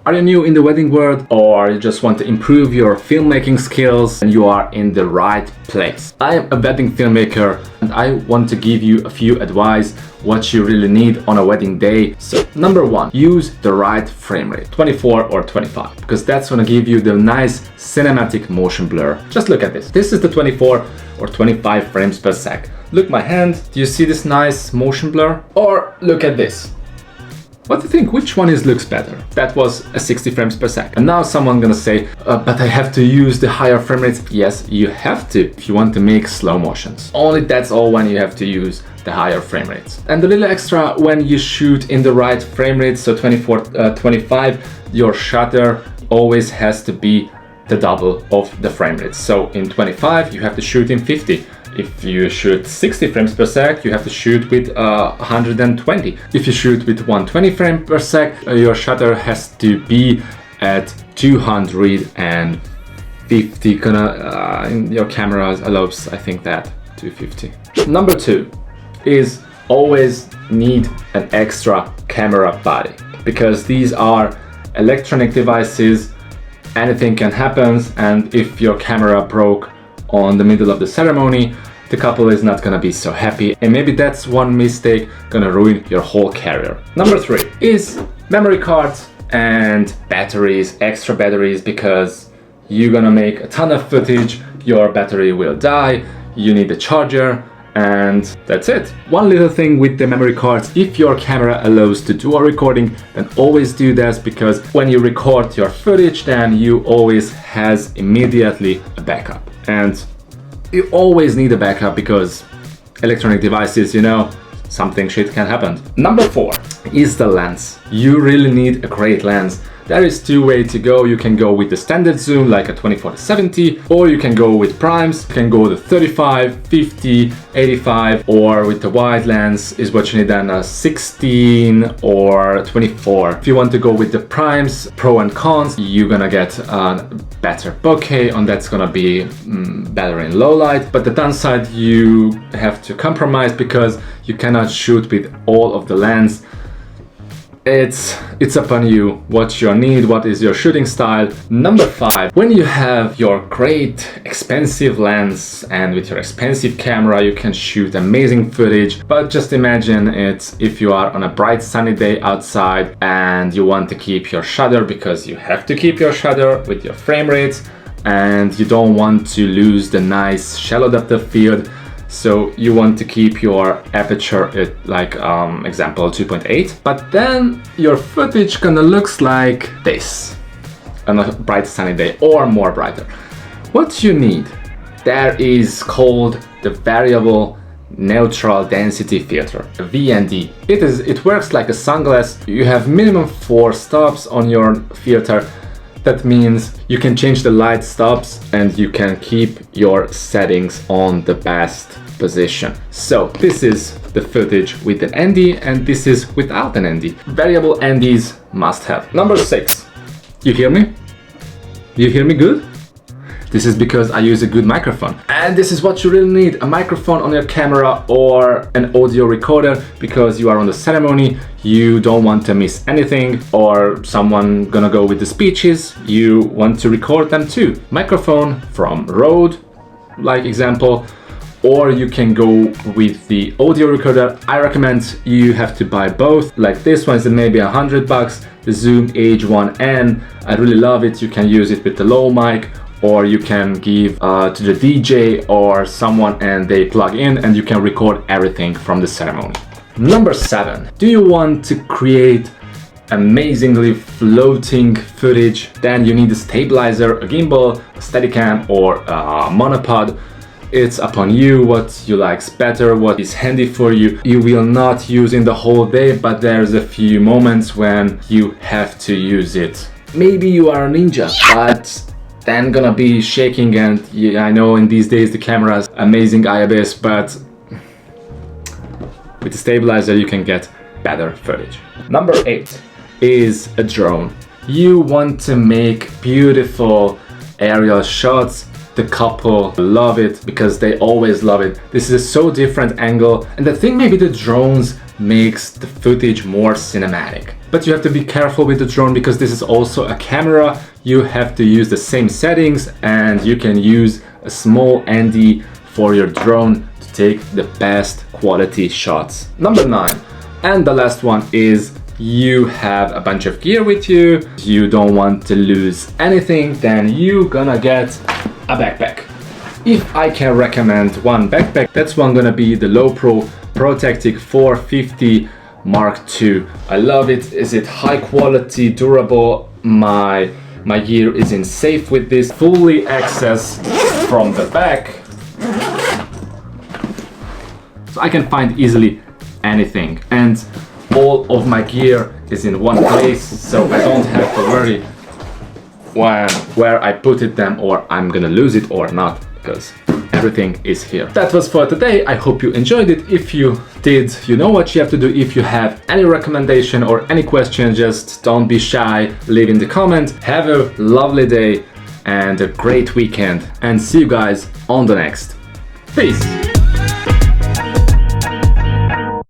Are you new in the wedding world, or you just want to improve your filmmaking skills? And you are in the right place. I am a wedding filmmaker and I want to give you a few advice what you really need on a wedding day. So number one, use the right frame rate, 24 or 25, because that's gonna give you the nice cinematic motion blur. Just look at this. This is the 24 or 25 frames per sec. Look my hand, do you see this nice motion blur? Or look at this. What do you think? Which one looks better? That was a 60 frames per second. And now someone gonna say, but I have to use the higher frame rates. Yes, you have to if you want to make slow motions. Only that's all when you have to use the higher frame rates. And a little extra when you shoot in the right frame rate, so 24, 25, your shutter always has to be the double of the frame rate. So in 25, you have to shoot in 50. If you shoot 60 frames per sec, you have to shoot with 120. If you shoot with 120 frames per sec, your shutter has to be at 250. Your camera allows, I think, that 250. Number two is always need an extra camera body, because these are electronic devices. Anything can happen, and if your camera broke on the middle of the ceremony, the couple is not gonna be so happy, and maybe that's one mistake gonna ruin your whole career. Number three is memory cards and batteries, extra batteries, because you're gonna make a ton of footage, your battery will die, you need a charger, and that's it. One little thing with the memory cards, if your camera allows to dual recording, then always do that, because when you record your footage, then you always has immediately a backup. And you always need a backup, because electronic devices, you know, something shit can happen. Number four is the lens. You really need a great lens. There is two ways to go. You can go with the standard zoom, like a 24-70, or you can go with primes. You can go with 35, 50, 85, or with the wide lens is what you need, then a 16 or 24. If you want to go with the primes, pro and cons, you're gonna get a better bokeh, and that's gonna be better in low light. But the downside, you have to compromise, because you cannot shoot with all of the lens. It's up on you what you need, what is your shooting style. Number five, when you have your great expensive lens and with your expensive camera, you can shoot amazing footage. But just imagine it if you are on a bright sunny day outside and you want to keep your shutter, because you have to keep your shutter with your frame rates, and you don't want to lose the nice shallow depth of field. So you want to keep your aperture at, like, example 2.8, but then your footage gonna looks like this on a bright sunny day or more brighter. What you need, there is called the variable neutral density filter, a VND. It works like a sunglass. You have minimum 4 stops on your filter. That means you can change the light stops and you can keep your settings on the best position. So this is the footage with an ND, and this is without an ND. Variable NDs must have. Number 6. You hear me? You hear me good? This is because I use a good microphone. And this is what you really need, a microphone on your camera or an audio recorder, because you are on the ceremony, you don't want to miss anything, or someone gonna go with the speeches, you want to record them too. Microphone from Rode, like example, or you can go with the audio recorder. I recommend you have to buy both. Like this one is maybe $100, the Zoom H1N. I really love it. You can use it with the low mic, or you can give to the DJ or someone and they plug in and you can record everything from the ceremony. Number 7, do you want to create amazingly floating footage? Then you need a stabilizer, a gimbal, a Steadicam, or a monopod. It's upon you what you like better, what is handy for you. You will not use in the whole day, but there's a few moments when you have to use it. Maybe you are a ninja, but then gonna be shaking, and yeah, I know in these days the camera's amazing IBIS, but with the stabilizer you can get better footage. Number 8 is a drone. You want to make beautiful aerial shots. The couple love it because they always love it. This is a so different angle, and the thing, maybe the drones makes the footage more cinematic. But you have to be careful with the drone because this is also a camera. You have to use the same settings, and you can use a small ND for your drone to take the best quality shots. Number 9, and the last one, is you have a bunch of gear with you. You don't want to lose anything, then you're gonna get a backpack. If I can recommend one backpack, that's one gonna be the LowPro Protectic 450 Mark II. I love it. Is it high quality, durable? My gear is in safe with this. Fully access from the back, so I can find easily anything, and all of my gear is in one place, so I don't have to worry where I put it them, or I'm gonna lose it or not, because everything is here. That was for today. I hope you enjoyed it. If you did, you know what you have to do. If you have any recommendation or any question, just don't be shy, leave in the comment. Have a lovely day and a great weekend, and see you guys on the next. Peace.